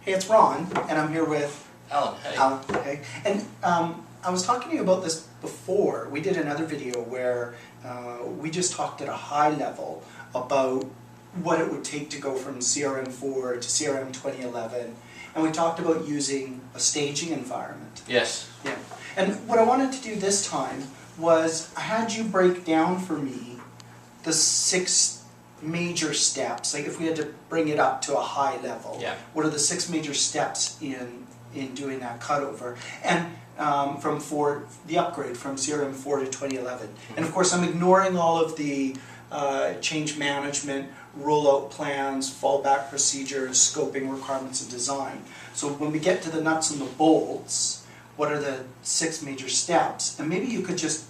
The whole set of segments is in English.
Hey, it's Ron, and I'm here with Alan. Hey. Alan. Okay. And I was talking to you about this before. We did another video where we just talked at a high level about what it would take to go from CRM4 to CRM 2011, and we talked about using a staging environment. Yes. Yeah. And what I wanted to do this time was I had you break down for me the 6 major steps. Like if we had to bring it up to a high level, yeah. What are the 6 major steps in doing that cutover? And from the upgrade from CRM4 to 2011. Mm-hmm. And of course I'm ignoring all of the change management, rollout plans, fallback procedures, scoping requirements, and design. So when we get to the nuts and the bolts, what are the 6 major steps? And maybe you could just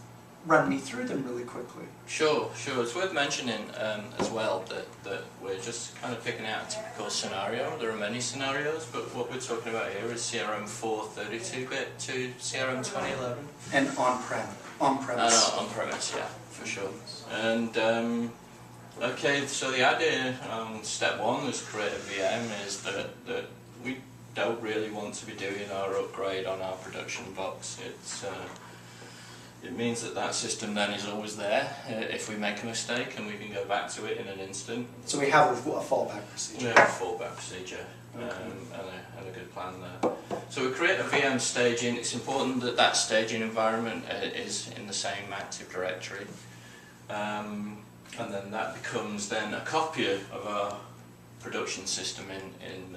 run me through them really quickly. Sure. It's worth mentioning as well that we're just kind of picking out a typical scenario. There are many scenarios, but what we're talking about here is CRM4 32-bit to CRM 2011. And on-premise. On-premise, yeah, for sure. And okay, so the idea, step 1 is create a VM, is that we don't really want to be doing our upgrade on our production box. It means that system then is always there if we make a mistake, and we can go back to it in an instant. So we have a fallback procedure. We have a fallback procedure, okay. and a good plan there. So we create a VM staging. It's important that staging environment is in the same Active Directory, and then that becomes then a copy of our production system in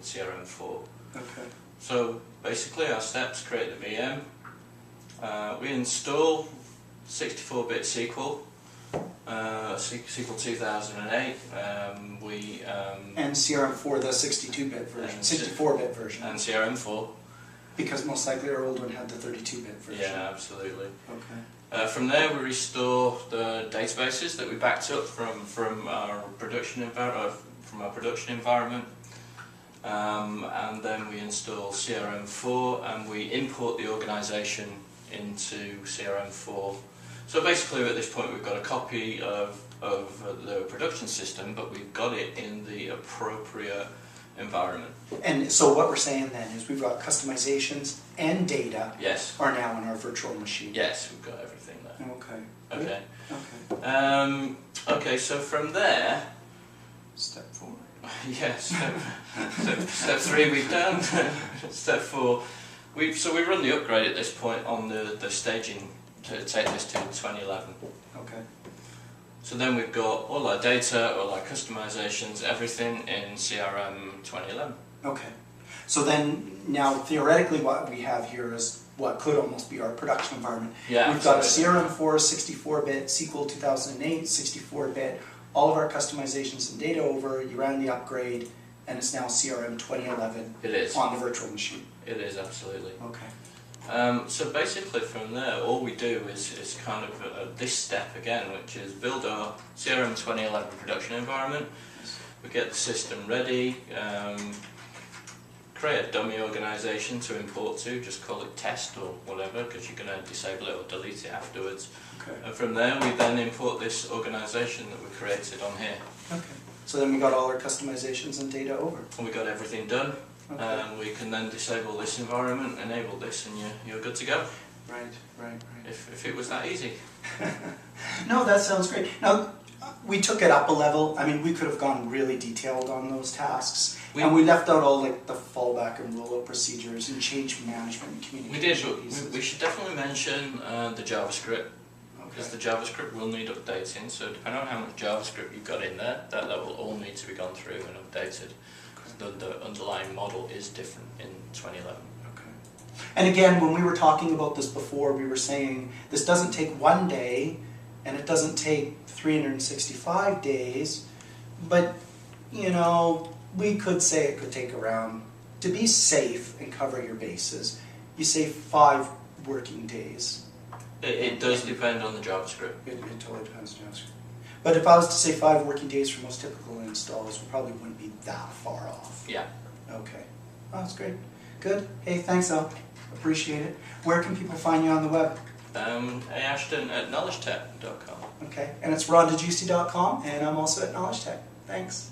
CRM4. Okay. So basically our steps: create the VM. We install 64-bit SQL, SQL 2008. And CRM4, the 62-bit version, 64-bit version. And CRM4. Because most likely our old one had the 32-bit version. Yeah, absolutely. Okay. From there we restore the databases that we backed up from our production environment. And then we install CRM4 and we import the organisation into CRM4. So basically at this point we've got a copy of the production system, but we've got it in the appropriate environment. And so what we're saying then is we've got customizations and data yes. are now in our virtual machine. Yes, we've got everything there. Okay. Okay. Okay. Okay, so from there... Step 4. Yes, step 3 we've done. Step 4, we run the upgrade at this point on the staging to take this to 2011. Okay. So then we've got all our data, all our customizations, everything in CRM 2011. Okay. So then now theoretically what we have here is what could almost be our production environment. Yeah, we've got a CRM4 64-bit, SQL 2008 64-bit, all of our customizations and data over, you ran the upgrade, and it's now CRM 2011 it is. On the virtual machine. It is, absolutely. Okay. So basically from there, all we do is kind of this step again, which is build our CRM 2011 production environment. We get the system ready, create a dummy organisation to import to, just call it test or whatever, because you're going to disable it or delete it afterwards. Okay. And from there we then import this organisation that we created on here. Okay. So then we got all our customizations and data over. And we got everything done. Okay. We can then disable this environment, enable this, and you're good to go. Right. If it was that easy. No, that sounds great. Now, we took it up a level. I mean, we could have gone really detailed on those tasks. And we left out all like the fallback and rollout procedures and change management and communication. We did, but we should definitely mention the JavaScript. Because the JavaScript will need updating, so depending on how much JavaScript you've got in there, that will all need to be gone through and updated. The underlying model is different in 2011. Okay. And again, when we were talking about this before, we were saying this doesn't take 1 day, and it doesn't take 365 days, but, you know, we could say it could take around, to be safe and cover your bases, you say 5 working days. It does depend on the JavaScript. It totally depends on JavaScript. But if I was to say 5 working days for most typical installs, we probably wouldn't be that far off. Yeah. Okay. Oh, that's great. Good. Hey, thanks, Al. Appreciate it. Where can people find you on the web? Ashton at knowledgetech.com. Okay. And it's rondejuicy.com, and I'm also at knowledgetech. Thanks.